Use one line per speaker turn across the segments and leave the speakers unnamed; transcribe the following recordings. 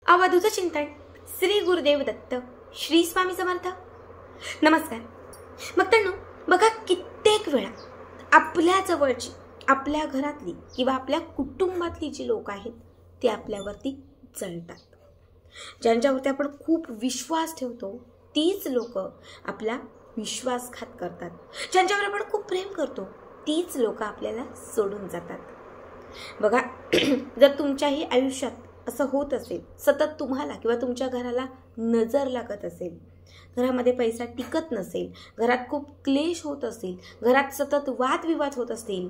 अवधूत चिंतन श्री गुरुदेव दत्त श्री स्वामी समर्थ। नमस्कार भक्तांनो, बघा कित्येक वेळा आपल्या जवळची, आपल्या घरातली किंवा आपल्या कुटुंबातली जी लोक आहेत ते आपल्यावरती जळतात। ज्यांच्यावरती आपण खूप विश्वास ठेवतो तीच लोक आपला विश्वासघात करतात। ज्यांच्यावर आपण खूप प्रेम करतो तीच लोक आपल्याला सोडून जातात। बघा जर तुमच्याही आयुष्यात असं होत असेल, सतत तुम्हाला किंवा तुमच्या घराला नजर लागत असेल, घरामध्ये पैसा टिकत नसेल, घरात खूप क्लेश होत असेल, घरात सतत वादविवाद होत असतील,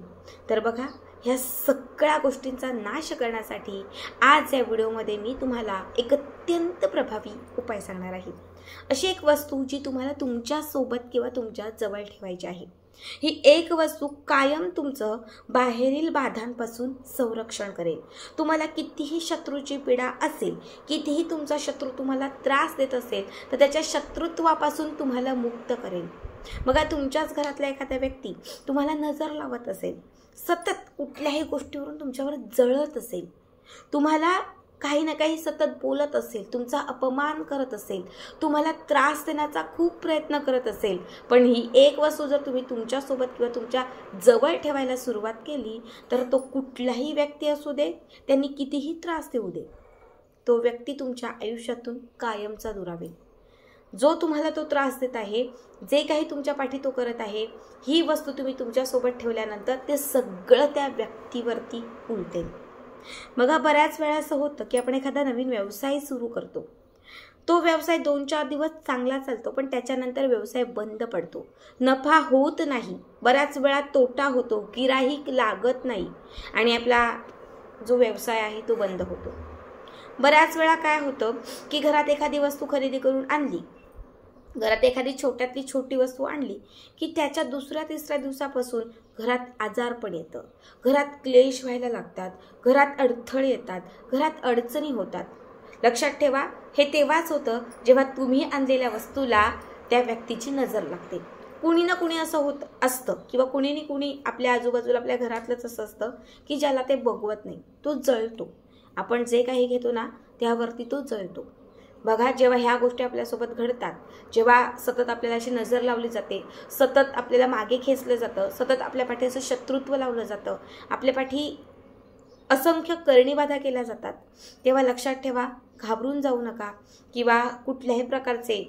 तर बघा ह्या सगळ्या गोष्टींचा नाश करण्यासाठी आज या व्हिडिओमध्ये मी तुम्हाला एक अत्यंत प्रभावी उपाय सांगणार आहे। अशी एक वस्तू जी तुम्हाला तुमच्या सोबत किंवा तुमच्या जवळ ठेवायची आहे। ही एक वस्तू कायम तुमचं बाहेरील बाधांपासून संरक्षण करेल। तुम्हाला कितीही शत्रूची पीडा असेल, कितीही तुमचा शत्रू तुम्हाला त्रास देत असेल, तर त्याच्या शत्रुत्वापासून तुम्हाला मुक्त करेल। बघा तुमच्याच घरातला एखादा व्यक्ती तुम्हाला नजर लावत असेल, सतत कुठल्याही गोष्टीवरून तुमच्यावर जळत असेल, तुम्हाला काही ना काही सतत बोलत असेल, तुमचा अपमान करत असेल, तुम्हाला त्रास देण्याचा खूप प्रयत्न करत असेल, पण ही एक वस्तू जर तुम्ही तुमच्यासोबत किंवा तुमच्या जवळ ठेवायला सुरुवात केली तर तो कुठलाही व्यक्ती असू दे, त्यांनी कितीही त्रास देऊ दे, तो व्यक्ती तुमच्या आयुष्यातून कायमचा दूर राहील। जो तुम्हाला तो त्रास देत आहे, जे काही तुमच्या पाठी तो करत आहे, ही वस्तू तुम्ही तुमच्यासोबत ठेवल्यानंतर ते सगळं त्या व्यक्तीवरती उलटेल। बघा बऱ्याच वेळा असं होतं की आपण एखादा नवीन व्यवसाय सुरू करतो, तो व्यवसाय 2-4 दिवस चांगला चालतो, पण त्याच्यानंतर व्यवसाय बंद पडतो, नफा होत नाही, बऱ्याच वेळा तोटा होतो, गिराईक लागत नाही आणि आपला जो व्यवसाय आहे तो बंद होतो। बऱ्याच वेळा काय होतं की घरात एखादी वस्तू खरेदी करून आणली, घरात एखादी छोट्यातली छोटी वस्तू आणली की त्याच्या दुसऱ्या-तिसऱ्या दिवसापासून घरात आजारपण येतं, घरात क्लेश व्हायला लागतात, घरात अडथळे येतात, घरात अडचणी होतात। लक्षात ठेवा, हे तेव्हाच होतं जेव्हा तुम्ही आणलेल्या वस्तूला त्या व्यक्तीची नजर लागते। कुणी ना कुणी असं होत असतं किंवा कुणी ना कुणी आपल्या आजूबाजूला आपल्या घरातलंच असं असतं की ज्याला ते बघवत नाही, तो जळतो। आपण जे काही घेतो ना त्यावरती तो जळतो। बघा जेव्हा ह्या गोष्टी आपल्यासोबत घडतात, जेव्हा सतत आपल्याला अशी नजर लावली जाते, सतत आपल्याला मागे खेचलं जातं, सतत आपल्या पाठी असं शत्रुत्व लावलं जातं, आपल्या पाठी असंख्य करणीबाधा केल्या जातात, तेव्हा लक्षात ठेवा, घाबरून जाऊ नका किंवा कुठल्याही प्रकारचे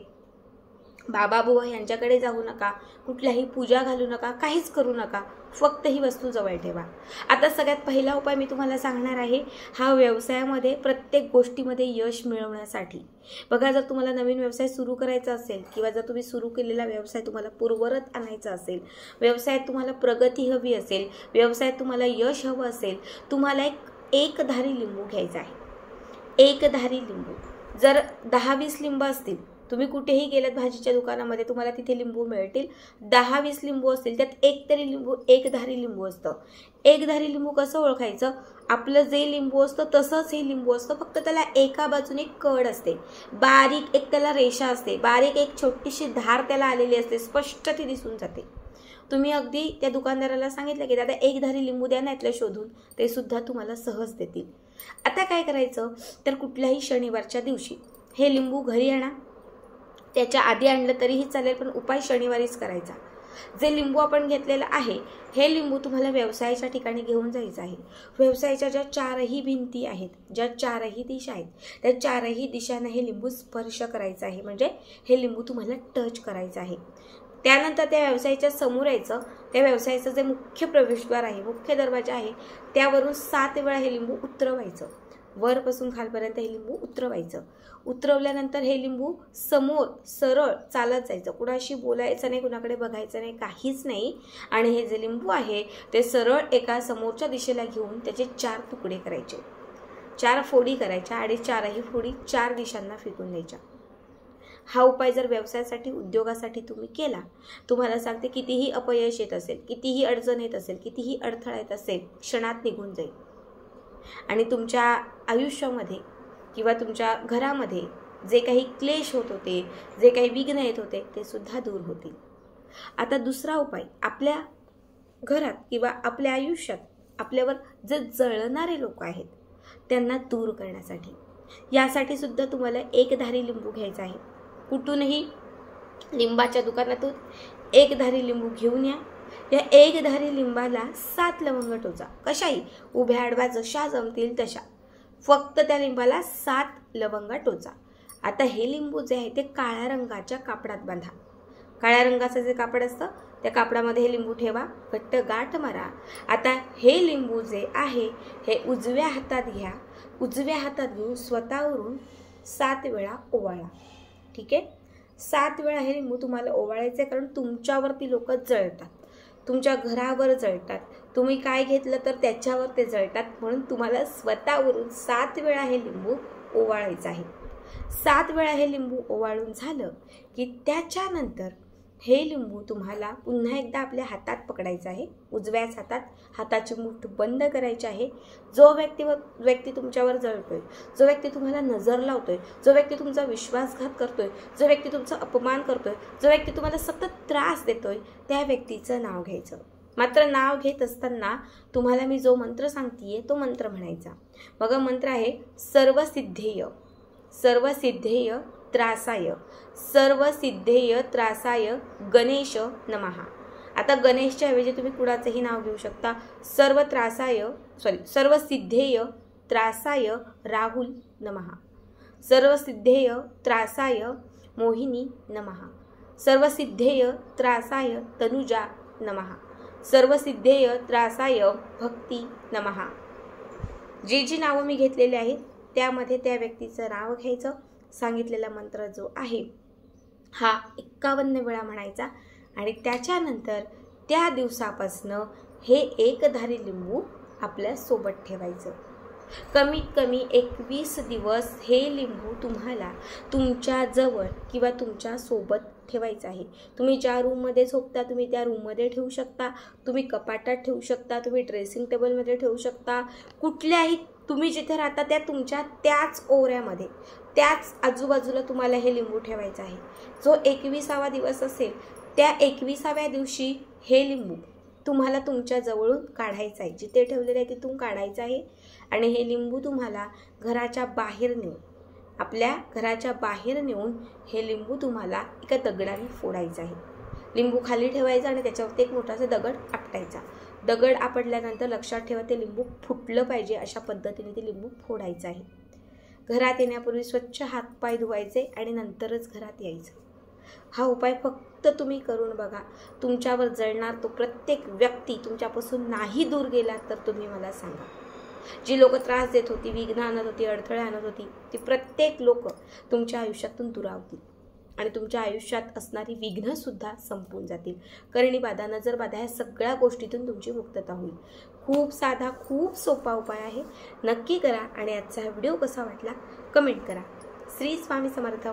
बाबा बुवा यांच्याकडे जाऊ नका, कुठल्याही पूजा घालू नका, काहीच करू नका, फक्त ही वस्तू जवळ ठेवा। आता सगळ्यात पहिला उपाय मी तुम्हाला सांगणार आहे, हा व्यवसायामध्ये प्रत्येक गोष्टीमध्ये यश मिळवण्यासाठी। बघा जर तुम्हाला नवीन व्यवसाय सुरू करायचा असेल किंवा जर तुम्ही सुरू केलेला व्यवसाय तुम्हाला पूर्वरत आणायचा असेल, व्यवसायात तुम्हाला प्रगती हवी असेल, व्यवसायात तुम्हाला यश हवं असेल, तुम्हाला एकधारी लिंबू घ्यायचा आहे। एकधारी लिंबू जर 10-20 लिंब असतील, तुम्ही कुठेही गेलात भाजीच्या दुकानामध्ये तुम्हाला तिथे लिंबू मिळतील, 10-20 लिंबू असतील, त्यात एक तरी लिंबू एकधारी लिंबू असतं। एकधारी लिंबू कसं ओळखायचं? आपलं जे लिंबू असतं तसंच हे लिंबू असतं, फक्त त्याला एका बाजूने कड असते, बारीक एक त्याला रेषा असते, बारीक एक छोटीशी धार त्याला आलेली असते, स्पष्ट ती दिसून जाते। तुम्ही अगदी त्या दुकानदाराला सांगितलं की दादा एकधारी लिंबू द्या ना यातलं शोधून, ते सुद्धा तुम्हाला सहज देतील। आता काय करायचं तर कुठल्याही शनिवारच्या दिवशी हे लिंबू घरी आणा, त्याच्या आधी आणलं तरीही चालेल, पण उपाय शनिवारीच करायचा। जे लिंबू आपण घेतलेलं आहे हे लिंबू तुम्हाला व्यवसायाच्या ठिकाणी घेऊन जायचं आहे। व्यवसायाच्या ज्या 4ही भिंती आहेत, ज्या 4ही दिशा आहेत, त्या 4ही दिशांना हे लिंबू स्पर्श करायचं आहे, म्हणजे हे लिंबू तुम्हाला टच करायचं आहे। त्यानंतर त्या व्यवसायाच्या समोर यायचं, त्या व्यवसायाचं जे मुख्य प्रवेशद्वार आहे, मुख्य दरवाजा आहे, त्यावरून 7 वेळा हे लिंबू उतरवायचं, वरपासून खालपर्यंत हे लिंबू उतरवायचं। उतरवल्यानंतर हे लिंबू समोर सरळ चालत जायचं, कुणाशी बोलायचं नाही, कुणाकडे बघायचं नाही, काहीच नाही, आणि हे जे लिंबू आहे ते सरळ एका समोरच्या दिशेला घेऊन त्याचे 4 तुकडे करायचे, 4 फोडी करायच्या आणि 4ही फोडी 4 दिशांना फेकून द्यायच्या। हा उपाय जर व्यवसायासाठी, उद्योगासाठी तुम्ही केला, तुम्हाला सांगते कितीही अपयश येत असेल, कितीही अडचण येत असेल, कितीही अडथळा येत असेल, क्षणात निघून जाईल आणि तुमच्या आयुष्यामध्ये किंवा तुमच्या घरामध्ये जे काही क्लेश होत होते, जे काही विघ्न येत होते, ते सुद्धा दूर होतील। आता दुसरा उपाय, आपल्या घरात किंवा आपल्या आयुष्यात आपल्यावर जे जळणारे लोक आहेत त्यांना दूर करण्यासाठी। यासाठी सुद्धा तुम्हाला एकधारी लिंबू घ्यायचा आहे. कुठूनही लिंबाच्या दुकानातून एकधारी लिंबू घेऊन या. या एकधारी लिंबाला 7 लवंग टोचा. कशाही उभ्या आडव्या जशा जमतील तशा. फक्त त्या लिंबाला 7 लवंगा टोचा. आता हे लिंबू जे आहे ते काळ्या रंगाच्या कापडात बांधा. काळ्या रंगाचं जे कापड असतं त्या कापडामध्ये हे लिंबू ठेवा. घट्ट गाठ मारा. आता हे लिंबू जे आहे हे उजव्या हातात घ्या. उजव्या हातात घेऊन स्वतःवरून 7 वेळा ओवाळा. ठीक आहे. 7 वेळा हे लिंबू तुम्हाला ओवाळायचे, कारण तुमच्यावरती लोक जळतात, तुमच्या घरावर जळतात. तुम्ही काय घेतलं तर त्याच्यावर ते जळतात. म्हणून तुम्हाला स्वतःवरून 7 वेळा हे लिंबू ओवाळायचं आहे. 7 वेळा हे लिंबू ओवाळून झालं की त्याच्यानंतर हे लिंबू तुम्हाला पुन्हा एकदा आपल्या हातात पकडायचं आहे. उजव्याच हातात हाताची मूठ बंद करायची आहे. जो व्यक्ती तुमच्यावर जळतोय, जो व्यक्ती तुम्हाला नजर लावतोय, जो व्यक्ती तुमचा विश्वासघात करतोय, जो व्यक्ती तुमचा अपमान करतोय, जो व्यक्ती तुम्हाला सतत त्रास देतोय, त्या व्यक्तीचं नाव घ्यायचं. मात्र नाव घेत असताना तुम्हाला मी जो मंत्र सांगतेय तो मंत्र म्हणायचा. बघा, मंत्र आहे सर्वसिद्धेय सर्वसिद्धेय त्रासाय सर्वसिद्धेय त्रासाय गणेश नमः. आता गणेशच्या ऐवजी तुम्ही कुणाचंही नाव घेऊ शकता. सर्वसिद्धेय त्रासाय राहुल नमः. सर्वसिद्धेय त्रासाय मोहिनी नमः. सर्वसिद्धेय त्रासाय तनुजा नमः. सर्वसिद्धेय त्रासाय भक्ती नमः. जी नावं मी घेतलेली आहेत त्यामध्ये त्या व्यक्तीचं नाव घ्यायचं. सांगितलेला मंत्र जो आहे हा 51 वेळा म्हणायचा आणि त्याच्यानंतर त्या दिवसापासनं हे एकधारी लिंबू आपल्या सोबत ठेवायचं. कमीत कमी 21 दिवस हे लिंबू तुम्हाला तुमच्या जवळ किंवा तुमच्या सोबत ठेवायचं आहे. तुम्ही ज्या रूममध्ये झोपता तुम्ही त्या रूममध्ये ठेवू शकता, तुम्ही कपाटात ठेवू शकता, तुम्ही ड्रेसिंग टेबलमध्ये ठेवू शकता. कुठल्याही तुम्ही जिथे राहता त्या तुमच्या त्याच ओऱ्यामध्ये त्याच आजूबाजूला तुम्हाला हे लिंबू ठेवायचं आहे. जो 21वा दिवस असेल त्या 21व्या दिवशी हे लिंबू तुम्हाला तुमच्या जवळून काढायचं आहे. जिथे ठेवलेलं आहे तिथून काढायचं आहे आणि हे लिंबू तुम्हाला घराच्या बाहेर नेऊन आपल्या घराच्या बाहेर नेऊन हे लिंबू तुम्हाला एका दगडाने फोडायचं आहे. लिंबू खाली ठेवायचा आणि त्याच्यावरती एक मोठासा दगड आपटायचा. दगड आपटल्यानंतर लक्षात ठेवा ते लिंबू फुटलं पाहिजे अशा पद्धतीने ते लिंबू फोडायचं आहे. घरात येण्यापूर्वी स्वच्छ हातपाय धुवायचे आणि नंतरच घरात यायचं. हा उपाय फक्त तुम्ही करून बघा. तुमच्यावर जळणार तो प्रत्येक व्यक्ती तुमच्यापासून नाही दूर गेला तर तुम्ही मला सांगा. जी लोक त्रास देत होती, विघ्न आणत होती, अडथळे आणत होती, ती प्रत्येक लोक तुमच्या आयुष्यातून दुरावतील आणि तुमच्या आयुष्यात असणारी विघ्नसुद्धा संपून जातील. करणी बाधा, नजर बाधा या सगळ्या गोष्टीतून तुमची मुक्तता होईल. खूप साधा, खूप सोपा उपाय आहे. नक्की करा आणि आजचा हा व्हिडिओ कसा वाटला कमेंट करा. श्री स्वामी समर्थ.